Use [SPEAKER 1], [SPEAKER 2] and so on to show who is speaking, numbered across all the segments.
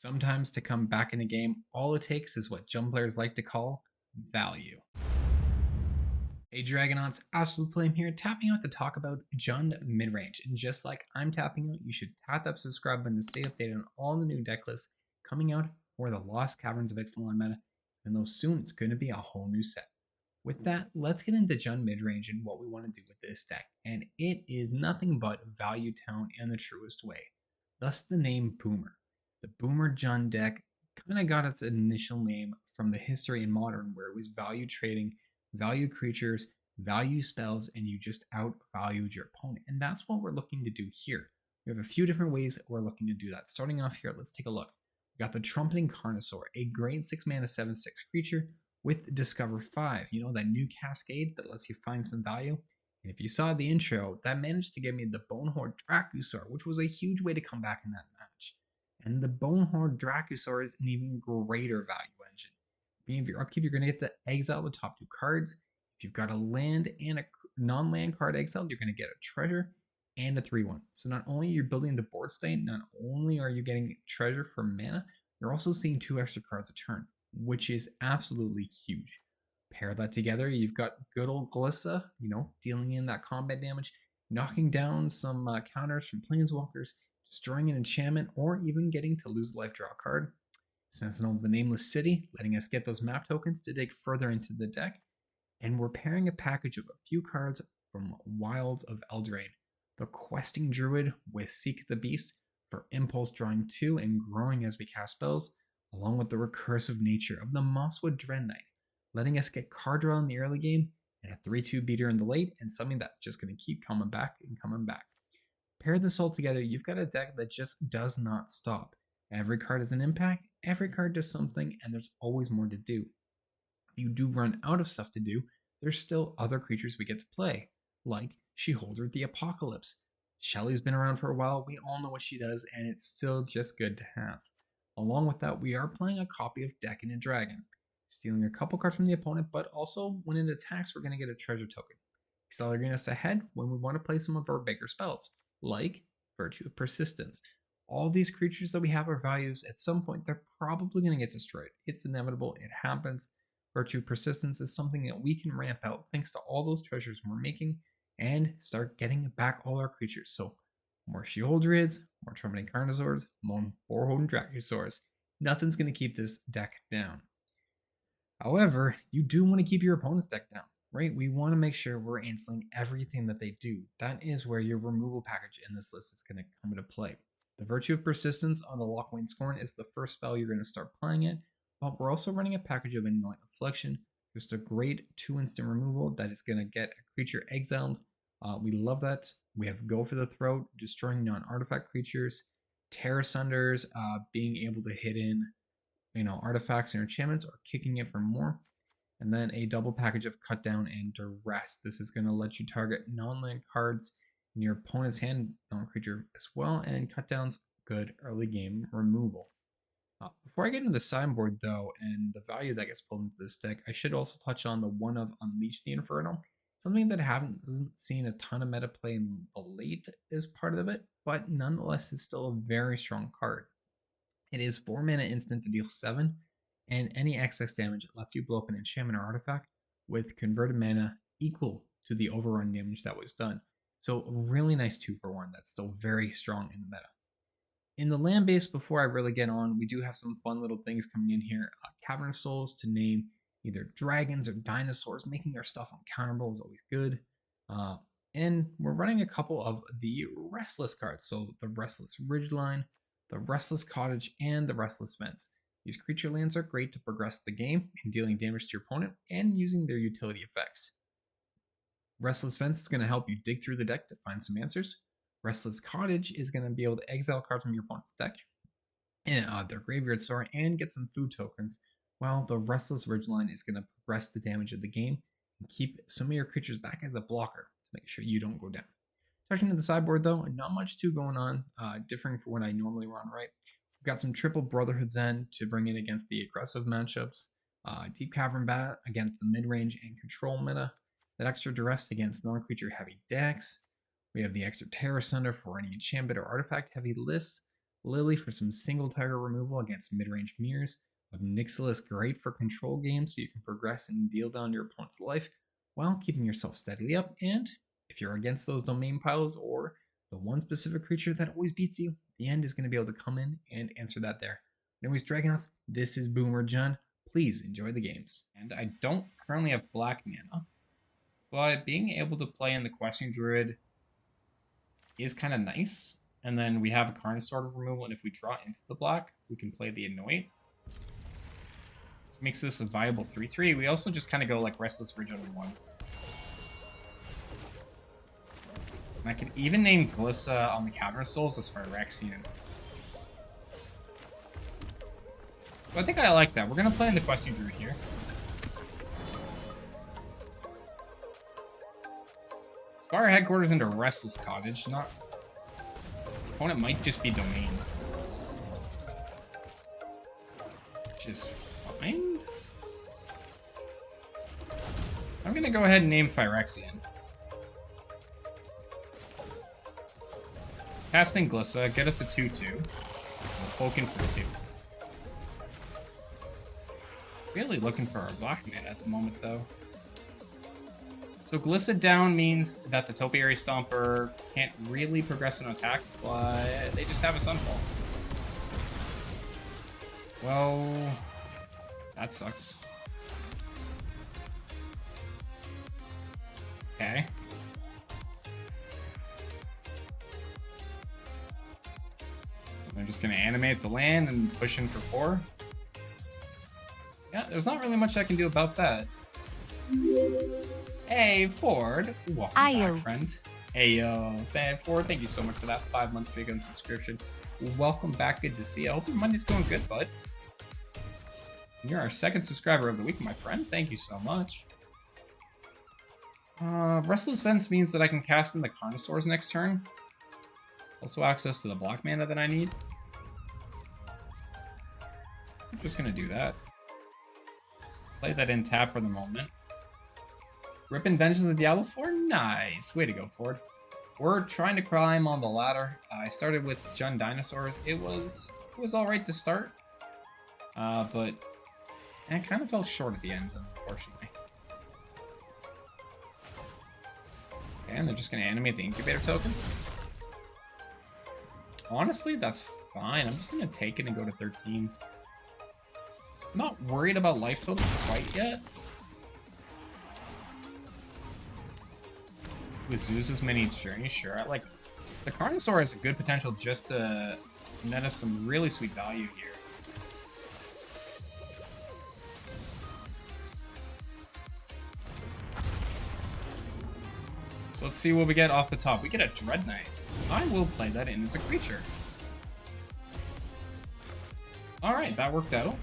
[SPEAKER 1] Sometimes to come back in a game, all it takes is what Jund players like to call value. Hey Dragonauts, Astral Flame here, tapping out to talk about Jund Midrange. And just like I'm tapping out, you should tap that subscribe button to stay updated on all the new deck lists coming out for the Lost Caverns of Ixalan meta, even though soon it's going to be a whole new set. With that, let's get into Jund Midrange and what we want to do with this deck. And it is nothing but Value Town in the truest way. Thus the name Boomer. The Boomer Jund deck kind of got its initial name from the history in Modern, where it was value trading, value creatures, value spells, and you just outvalued your opponent. And that's what we're looking to do here. We have a few different ways we're looking to do that. Starting off here, let's take a look. We got the Trumpteing Carnosaur, a grade 6 mana 7/6 creature with Discover 5. You know, that new cascade that lets you find some value. And if you saw the intro, that managed to give me the Bonehoard Dracosaur, which was a huge way to come back in that match. And the Bonehoard Dracosaur is an even greater value engine. Being of your upkeep, you're going to get to exile the top 2 cards. If you've got a land and a non-land card exiled, you're going to get a treasure and a 3/1. So not only are you building the board state, not only are you getting treasure for mana, you're also seeing 2 extra cards a turn, which is absolutely huge. Pair that together, you've got good old Glissa, you know, dealing in that combat damage, knocking down some counters from Planeswalkers, destroying an enchantment, or even getting to lose a life draw card. Sentinel of the Nameless City, letting us get those map tokens to dig further into the deck. And we're pairing a package of a few cards from Wilds of Eldraine. The Questing Druid with Seek the Beast for impulse drawing 2 and growing as we cast spells, along with the recursive nature of the Mosswood Dreadknight, letting us get card draw in the early game and a 3/2 beater in the late, and something that's just going to keep coming back and coming back. Pair this all together, you've got a deck that just does not stop. Every card has an impact, every card does something, and there's always more to do. If you do run out of stuff to do, there's still other creatures we get to play, like Sheholder the Apocalypse. Shelly's been around for a while, we all know what she does, and it's still just good to have. Along with that, we are playing a copy of Decadent Dragon, stealing a couple cards from the opponent, but also when it attacks, we're going to get a treasure token, accelerating us ahead when we want to play some of our bigger spells, like Virtue of Persistence. All these creatures that we have are values. At some point, they're probably going to get destroyed. It's inevitable. It happens. Virtue of Persistence is something that we can ramp out thanks to all those treasures we're making and start getting back all our creatures. So more Sheoldrids, more Trumpteing Carnosaurs, more Bonehoard Dracosaurs. Nothing's going to keep this deck down. However, you do want to keep your opponent's deck down, right? We want to make sure we're answering everything that they do. That is where your removal package in this list is going to come into play. The Virtue of Persistence on the Lockwane Scorn is the first spell you're going to start playing it, but we're also running a package of Anoint Affliction, just a great 2-instant removal that is going to get a creature exiled. We love that. We have Go for the Throat, destroying non-artifact creatures, Terror Sunders, being able to hit in, artifacts and enchantments, or kicking it for more. And then a double package of Cut Down and Duress. This is going to let you target non-land cards in your opponent's hand, non-creature as well, and Cut Down's good early game removal. Before I get into the sideboard though, and the value that gets pulled into this deck, I should also touch on the one of Unleash the Inferno. Something that hasn't seen a ton of meta play in the late is part of it, but nonetheless is still a very strong card. It is 4 mana instant to deal 7, and any excess damage lets you blow up an enchantment or artifact with converted mana equal to the overrun damage that was done. So a really nice 2-for-1 that's still very strong in the meta. In the land base, before I really get on, we do have some fun little things coming in here. Cavern of Souls to name either dragons or dinosaurs, making our stuff uncounterable is always good. And we're running a couple of the Restless cards. So the Restless Ridgeline, the Restless Cottage, and the Restless Fence. These creature lands are great to progress the game in dealing damage to your opponent and using their utility effects. Restless Fence is going to help you dig through the deck to find some answers. Restless Cottage is going to be able to exile cards from your opponent's deck and their graveyard, and get some food tokens, while the Restless Ridgeline is going to progress the damage of the game and keep some of your creatures back as a blocker to make sure you don't go down. Touching to the sideboard though, not much too going on, differing from what I normally run, right? We've got some triple Brotherhood Zen to bring in against the aggressive matchups, Deep Cavern Bat against the mid-range and control meta, that extra Duress against non-creature heavy decks. We have the extra Terror Sunder for any enchantment or artifact heavy lists, Lily for some single target removal against mid-range mirrors. With Nixilis, great for control games so you can progress and deal down your opponent's life while keeping yourself steadily up. And if you're against those domain piles or the one specific creature that always beats you, the end is going to be able to come in and answer that there. Anyways, Dragonauts, this is Boomer John. Please enjoy the games. And I don't currently have black mana, but being able to play in the Questing Druid is kind of nice. And then we have a Carnosaur removal, and if we draw into the black, we can play the Anoint. Makes this a viable 3-3. We also just kind of go like Restless Ridge on 1. And I can even name Glissa on the Cavern of Souls as Phyrexian. So I think I like that. We're going to play in the Questing Druid here. Spire Headquarters into Restless Cottage. Not... Opponent might just be Domain. Which is fine. I'm going to go ahead and name Phyrexian. Casting Glissa, get us a 2-2. Poking for 2. Really looking for our black mana at the moment, though. So Glissa down means that the Topiary Stomper can't really progress an attack, but they just have a Sunfall. Well, that sucks. Okay. I'm just going to animate the land and push in for 4. Yeah, there's not really much I can do about that. Hey, Ford. Welcome back, friend. Hey, yo. Ford, thank you so much for that 5-month streak on subscription. Welcome back. Good to see you. I hope your Monday's going good, bud. You're our 2nd subscriber of the week, my friend. Thank you so much. Restless Vents means that I can cast in the Carnosaurs next turn. Also access to the black mana that I need. I'm just going to do that. Play that in tap for the moment. Ripping Dungeons of Diablo 4? Nice. Way to go, Ford. We're trying to climb on the ladder. I started with Jund Dinosaurs. It was alright to start. But it kind of fell short at the end, unfortunately. Okay, and they're just going to animate the Incubator token. Honestly, that's fine. I'm just going to take it and go to 13. I'm not worried about life total quite yet. With Zeus's many journeys, sure. Like, the Carnosaur has a good potential just to net us some really sweet value here. So let's see what we get off the top. We get a Dreadknight. I will play that in as a creature. Alright, that worked out.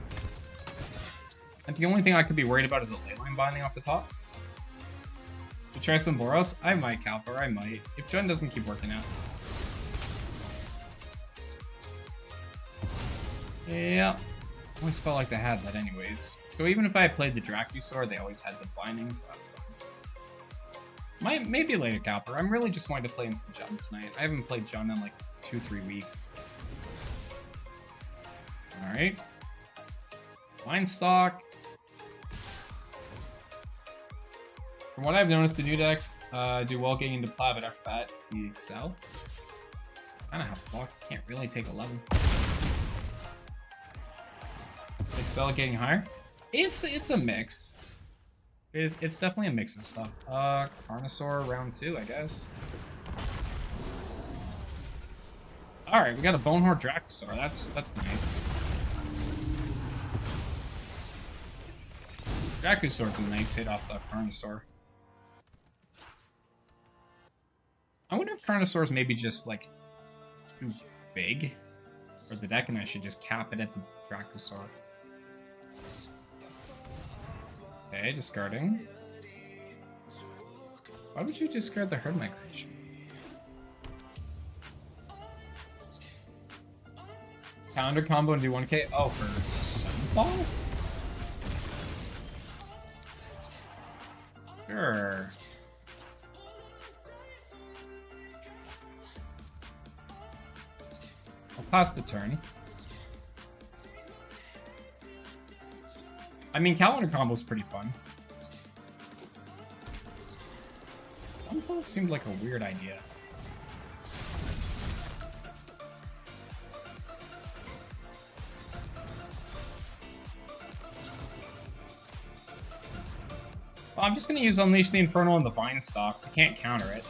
[SPEAKER 1] And the only thing I could be worried about is a Leyline Binding off the top. To try some Boros? I might, Calper, I might. If Jund doesn't keep working out. Yeah. Always felt like they had that anyways. So even if I played the Dracosaur, they always had the bindings, so that's fine. Maybe later, Calper. I'm really just wanting to play in some Jund tonight. I haven't played Jund in like 2-3 weeks. Alright. Linestock. From what I've noticed, the new decks do well getting into Plat, but after that, it's the Excel. I don't have block. Can't really take 11. Excel getting higher? It's a mix. It's definitely a mix of stuff. Carnosaur round 2, I guess. All right, we got a Bonehoard Dracosaur. That's nice. Dracosaur's a nice hit off the Carnosaur. I wonder if Carnosaur's maybe just like too big for the deck, and I should just cap it at the Dracosaur. Okay, discarding. Why would you discard the Herd Migration? Counter combo and do 1k? Oh, for Sunfall? Sure. I'll pass the turn. I mean, calendar combo's pretty fun. Combo seemed like a weird idea. Well, I'm just going to use Unleash the Infernal and the Vine Stalk. I can't counter it.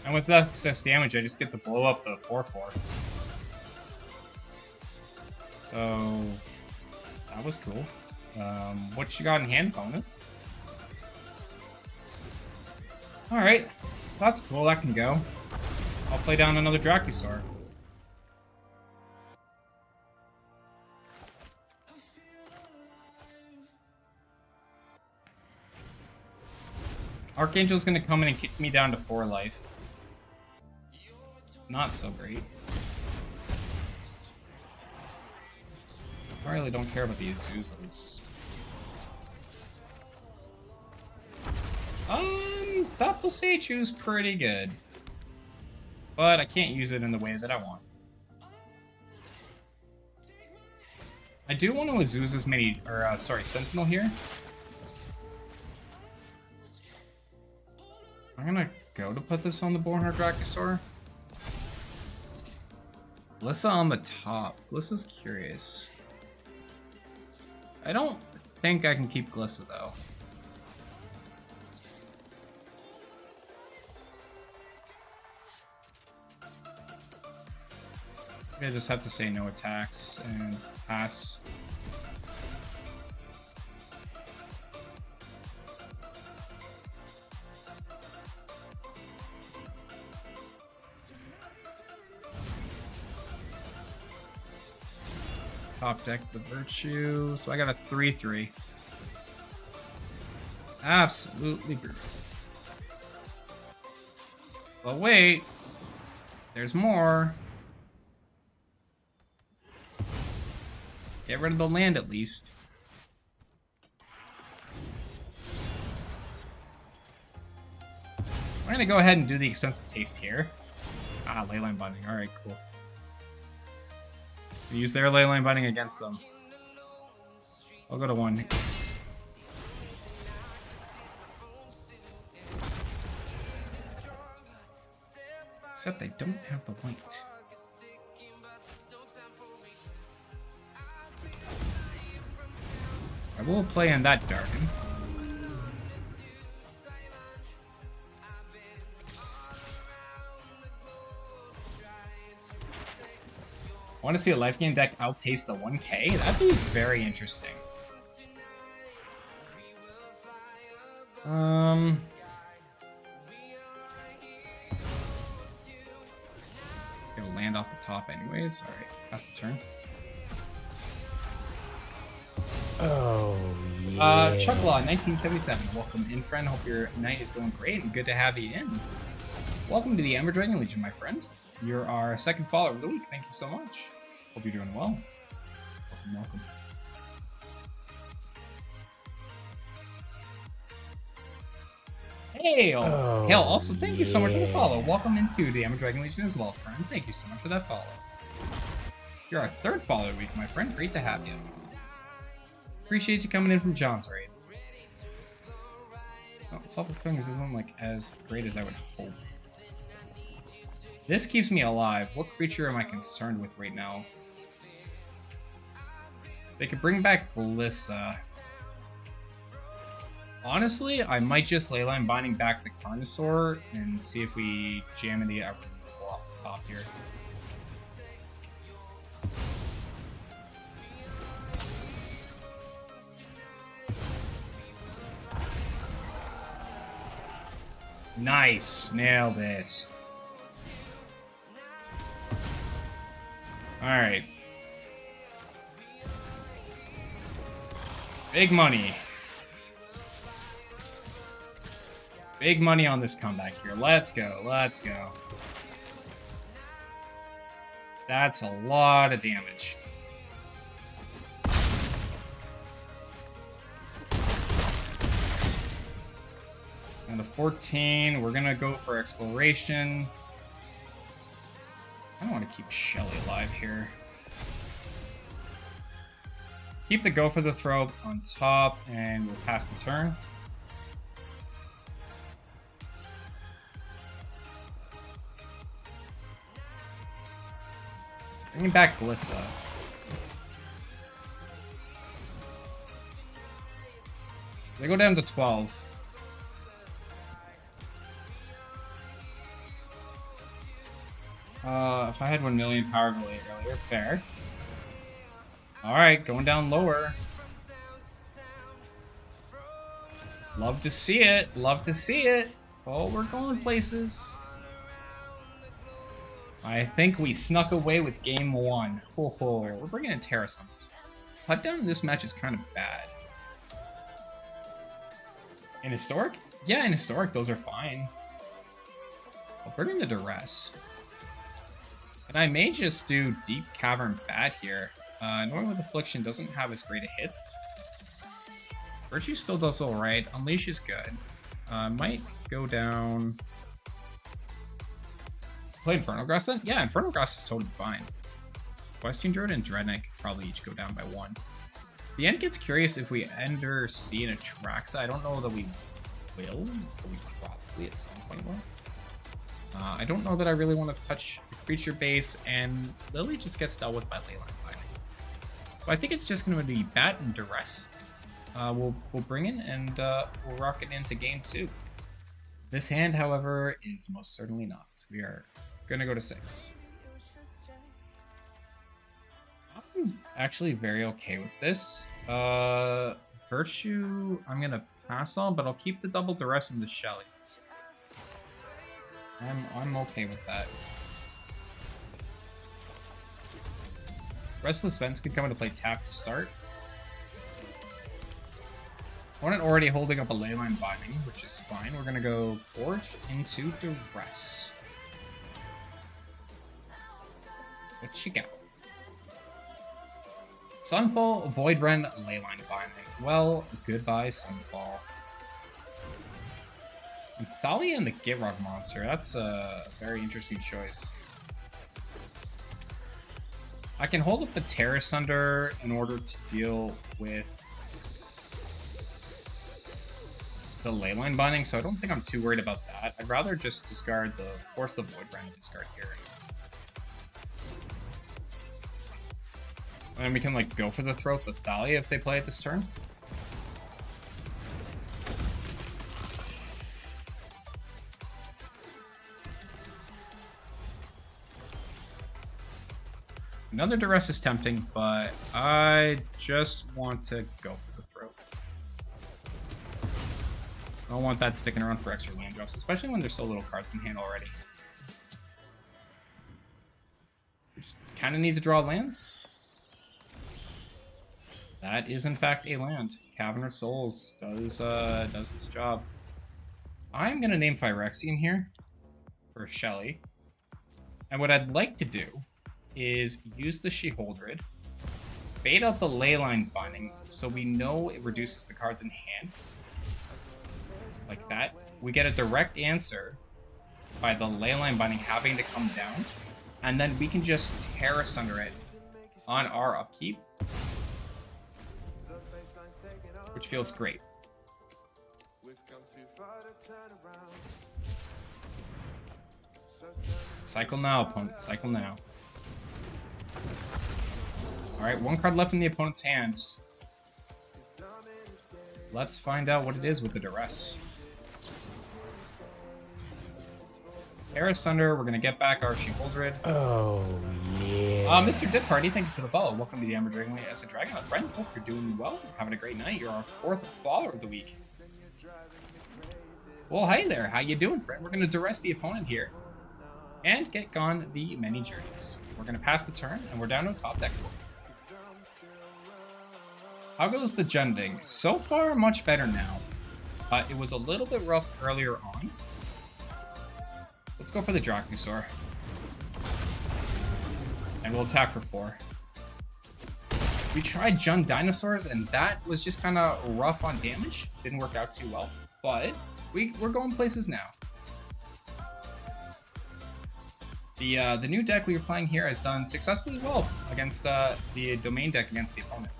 [SPEAKER 1] And with that excess damage, I just get to blow up the 4/4. So, that was cool. What you got in hand, opponent? Alright, that's cool, that can go. I'll play down another Dracosaur. Archangel's gonna come in and kick me down to 4 life. Not so great. I really don't care about these Azuzas. That Boseiju is pretty good. But I can't use it in the way that I want. I do want to Azusa as many, or Sentinel here. I'm gonna go to put this on the Bonehoard Dracosaur. Glissa on the top. Glissa's curious. I don't think I can keep Glissa though. I just have to say no attacks and pass. Top deck the Virtue, so I got a 3/3. Absolutely brutal. But wait, there's more. Get rid of the land at least. We're gonna go ahead and do the expensive taste here. Ah, Leyline Binding. Alright, cool. We use their Leyline Binding against them. I'll go to 1. Except they don't have the white. I will play in that Darken. I want to see a life gain deck outpace the 1K? That'd be very interesting. Gonna land off the top anyways. Alright, that's the turn.
[SPEAKER 2] Oh, yeah.
[SPEAKER 1] Chucklaw, 1977. Welcome in, friend. Hope your night is going great and good to have you in. Welcome to the Ember Dragon Legion, my friend. You're our second follower of the week. Thank you so much. Hope you're doing well. Welcome, welcome. Hey, Hale, also thank you so much for the follow. Welcome into the Ember Dragon Legion as well, friend. Thank you so much for that follow. You're our third follower of the week, my friend. Great to have you. Appreciate you coming in from John's raid. Oh, Self-Fulfilling isn't like as great as I would hope. This keeps me alive. What creature am I concerned with right now? They could bring back Glissa. Honestly, I might just Leyline Binding back the Carnosaur and see if we jam in the removal off the top here. Nice, nailed it. All right. Big money. Big money on this comeback here. Let's go, let's go. That's a lot of damage. And the 14, we're gonna go for exploration. I I want to keep Shelly alive here. Keep the Go for the Throat on top, and we'll pass the turn. Bringing back Glissa. They go down to 12. If I had 1 million Power Glade earlier, fair. Alright, going down lower. Love to see it. Love to see it. Oh, we're going places. I think we snuck away with game 1. Oh, we're bringing in Terra Summons. Cut down in this match is kind of bad. In Historic? Yeah, in Historic, those are fine. I'll bring in the Duress. And I may just do Deep Cavern Bat here. Anoint with Affliction doesn't have as great a hits. Virtue still does alright. Unleash is good. Might go down... Play Infernal Grass then? Yeah, Infernal Grass is totally fine. Questing Druid and Dreadknight could probably each go down by 1. The end gets curious if we enter C in a Traxa. I don't know that we will, but we probably at some point will. I don't know that I really want to touch the creature base, and Lily just gets dealt with by Leyline Binding. So I think it's just going to be Bat and Duress. We'll bring in and we'll rock it into game 2. This hand, however, is most certainly not. So we are going to go to 6. I'm actually very okay with this. Virtue, I'm going to pass on, but I'll keep the double Duress and the Shelly. I'm okay with that. Restless Vents could come into play tap to start. Opponent already holding up a Leyline Binding, which is fine. We're gonna go Forge into Duress. What you got? Sunfall, Voidren, Leyline Binding. Well, goodbye, Sunfall. And Thalia and the Gitrog monster. That's a very interesting choice. I can hold up the Terra Sunder in order to deal with the Leyline Binding, so I don't think I'm too worried about that. I'd rather just discard the Force the Voidren and discard here. And then we can like go for the Throat with Thalia if they play it this turn. Another Duress is tempting, but I just want to go for the Throat. I don't want that sticking around for extra land drops, especially when there's so little cards in hand already. We just kind of need to draw lands. That is in fact a land. Cavern of Souls does this job. I'm gonna name Phyrexian here for Shelly. And what I'd like to do is use the Sheholdred, bait out the Leyline Binding so we know it reduces the cards in hand. Like that. We get a direct answer by the Leyline Binding having to come down, and then we can just Terra Sunder it on our upkeep, which feels great. Cycle now, opponent. Cycle now. Alright, 1 card left in the opponent's hand. Let's find out what it is with the Duress. Terra Sunder, we're going to get back our Sheholdred.
[SPEAKER 2] Oh, yeah.
[SPEAKER 1] Mr. Dip Party, thank you for the follow. Welcome to the Amber Dragon as a Dragon. Friend, hope you're doing well. Having a great night. You're our 4th follower of the week. Well, hey there. How you doing, friend? We're going to Duress the opponent here and get gone the many journeys. We're going to pass the turn, and we're down to top deck. How goes the Junding? So far, much better now. It was a little bit rough earlier on. Let's go for the Dracosaur. And we'll attack for 4. We tried Jund Dinosaurs, and that was just kind of rough on damage. Didn't work out too well. But we're going places now. The new deck we were playing here has done successfully well against the domain deck against the opponent.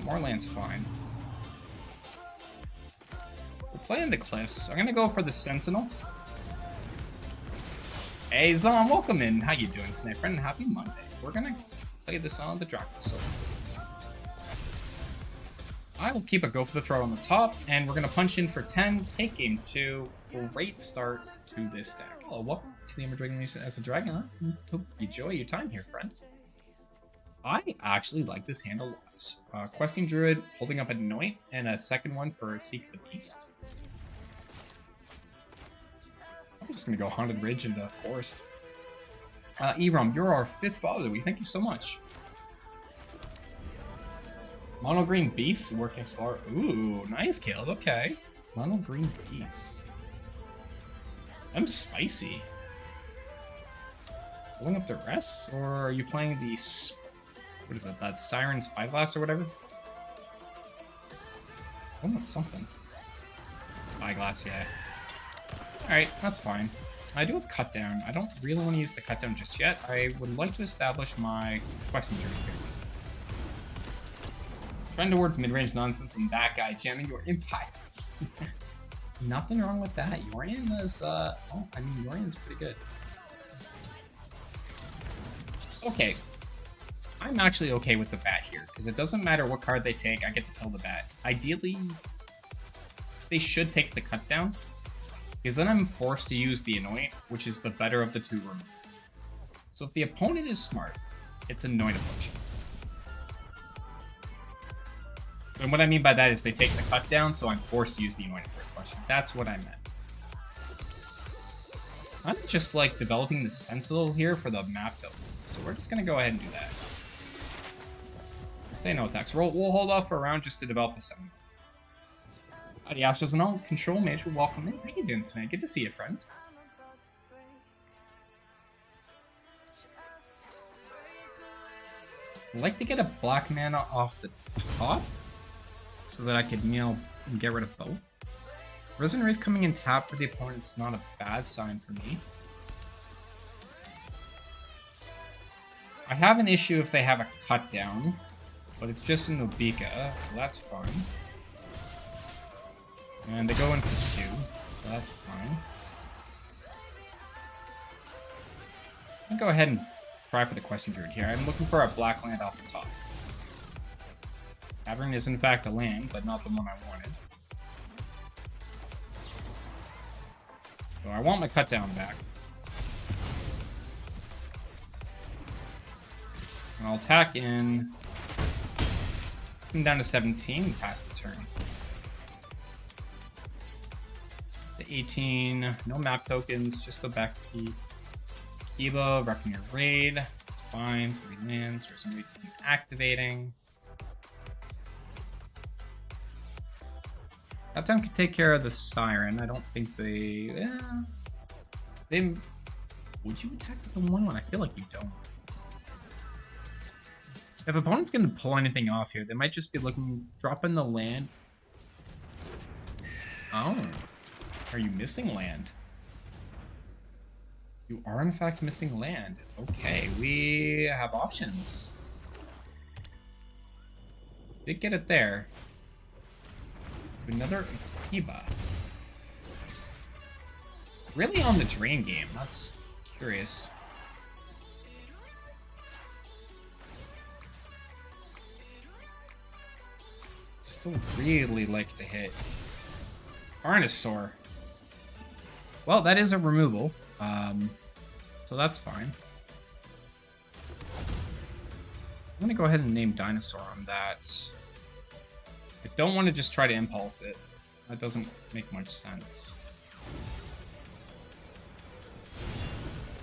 [SPEAKER 1] More land's fine. We're playing the Cliffs. I'm gonna go for the Sentinel. Hey Zon, welcome in. How you doing tonight, friend? Happy Monday. We're gonna play this on the Dracosaur. I will keep a go for the throw on the top, and we're gonna punch in for 10, take game 2. Great start to this deck. Hello, welcome to the Emerald Nation as a Dragon. Hope you enjoy your time here, friend. I actually like this hand a lot. Questing Druid, holding up Anoint, and a second one for Seek the Beast. I'm just gonna go Haunted Ridge into Forest. Erom, you're our 5th follower of the week. Thank you so much. Mono Green Beast, Working Explorer. Ooh, nice, Caleb. Okay. Mono Green Beast. I'm spicy. Pulling up the rest, or are you playing the what is that Siren Spyglass or whatever? Oh, something. Spyglass, yeah. Alright, that's fine. I do have Cut Down. I don't really want to use the Cut Down just yet. I would like to establish my Questing Druid here. Trend towards mid-range nonsense and that guy jamming your impacts. Nothing wrong with that. Yorion is, oh, I mean, Yorion is pretty good. Okay. I'm actually okay with the bat here, because it doesn't matter what card they take, I get to kill the bat. Ideally, they should take the Cut Down, because then I'm forced to use the Anoint, which is the better of the two removals. So if the opponent is smart, it's Anoint Affliction. And what I mean by that is they take the Cut Down, so I'm forced to use the Anoint Affliction. That's what I meant. I'm just like developing the Sentinel here for the map token, so we're just gonna go ahead and do that. Say no attacks. We'll hold off for a round just to develop the Sentinel. Adios, and all control mage, welcome in. How you doing tonight? Good to see you, friend. I'd like to get a black mana off the top so that I could, you know, get rid of both. Resident Reef coming in tap for the opponent's not a bad sign for me. I have an issue if they have a Cut Down, but it's just an Obika, so that's fine. And they go in for 2, so that's fine. I'll go ahead and try for the Questing Druid here. I'm looking for a black land off the top. Cavern is in fact a land, but not the one I wanted. So I want my Cut Down back. And I'll attack in. Come down to 17, pass the turn. The 18, no map tokens, just a back key. Kiba, wrecking your raid. It's fine. 3 lands, there's no weakness in activating. That time could take care of the Siren. I don't think they. Would you attack with the 1/1? I feel like you don't. If opponent's gonna pull anything off here, they might just be looking, dropping the land. Oh. Are you missing land? You are in fact missing land. Okay, we have options. Did get it there. Another Kiba. Really on the drain game, that's curious. Still really like to hit. Carnosaur. Well, that is a removal, so that's fine. I'm gonna go ahead and name Dinosaur on that. I don't want to just try to impulse it. That doesn't make much sense.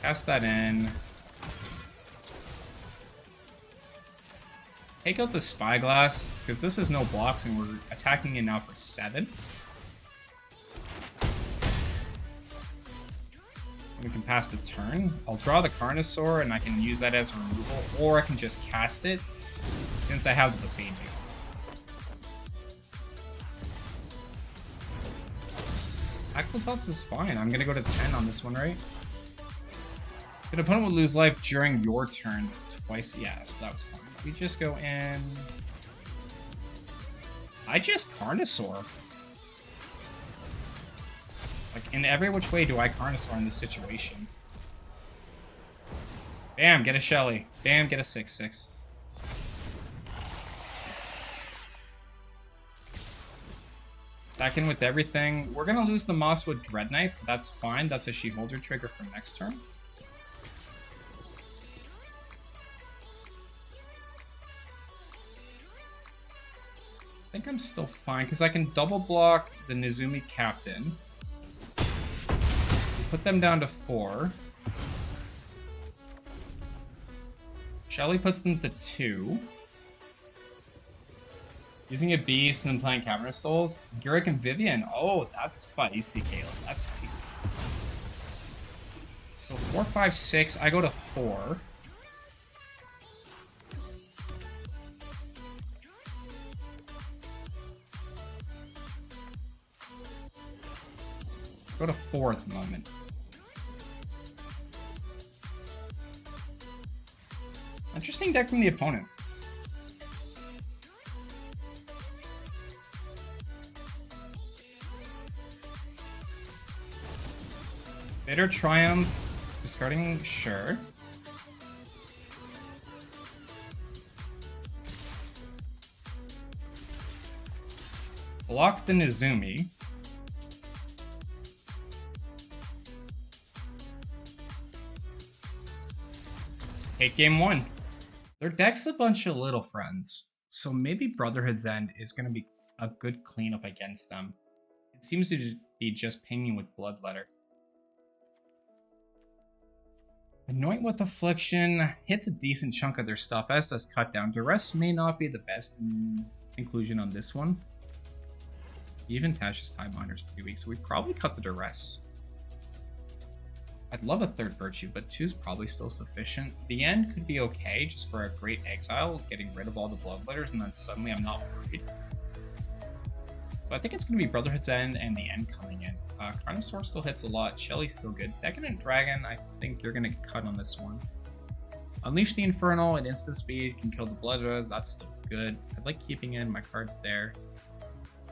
[SPEAKER 1] Cast that in. Take out the Spyglass, because this is no blocks and we're attacking it now for 7. We can pass the turn. I'll draw the Carnosaur and I can use that as a removal, or I can just cast it since I have the Boseiju. Aquasats is fine. I'm gonna go to 10 on this one, right? An opponent will lose life during your turn twice. Yes, that was fine. We just go in. I just Carnosaur. Like, in every which way do I Carnosaur in this situation? Bam, get a Shelly. Bam, get a 6/6. Back in with everything. We're gonna lose the Mosswood Dreadknight. That's fine. That's a She-Holder trigger for next turn. I think I'm still fine, because I can double block the Nezumi Captain. Put them down to 4. Shelly puts them to 2. Using a Beast and then playing Cavern of Souls. Garrick and Vivian. Oh, that's spicy, Caleb. That's spicy. So 4, 5, 6. I go to 4. Go to 4 at the moment. Interesting deck from the opponent. Bitter Triumph. Discarding, sure. Block the Nezumi. Take game 1. Their deck's a bunch of little friends, so maybe Brotherhood's End is going to be a good cleanup against them. It seems to be just pinging with Bloodletter. Anoint with Affliction hits a decent chunk of their stuff, as does Cut Down. Duress may not be the best inclusion on this one. Even Tash's Tiebinder's pretty weak, so we probably cut the Duress. I'd love a 3rd Virtue, but 2 is probably still sufficient. The End could be okay, just for a great exile, getting rid of all the Bloodletters, and then suddenly I'm not worried. So I think it's going to be Brotherhood's End and the End coming in. Carnosaur still hits a lot. Shelly's still good. Decadent Dragon, I think you're going to get cut on this one. Unleash the Infernal at instant speed, can kill the Bloodletter. That's still good. I'd like keeping in my cards there.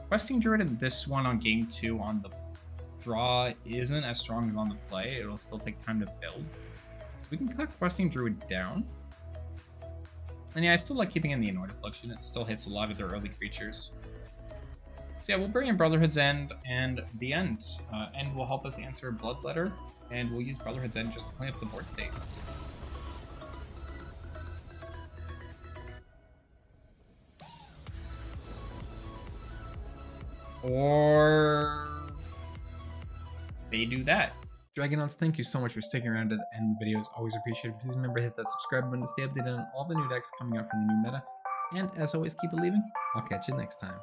[SPEAKER 1] Questing Druid in this one on game 2 on the draw isn't as strong as on the play. It'll still take time to build. So we can cut Questing Druid down. And yeah, I still like keeping in the Anoint Affliction. It still hits a lot of their early creatures. So yeah, we'll bring in Brotherhood's End and the End. End will help us answer Bloodletter, and we'll use Brotherhood's End just to clean up the board state. Or they do that. Dragonauts, thank you so much for sticking around to the end of the video. It's always appreciated. Please remember to hit that subscribe button to stay updated on all the new decks coming out from the new meta. And as always, keep believing. I'll catch you next time.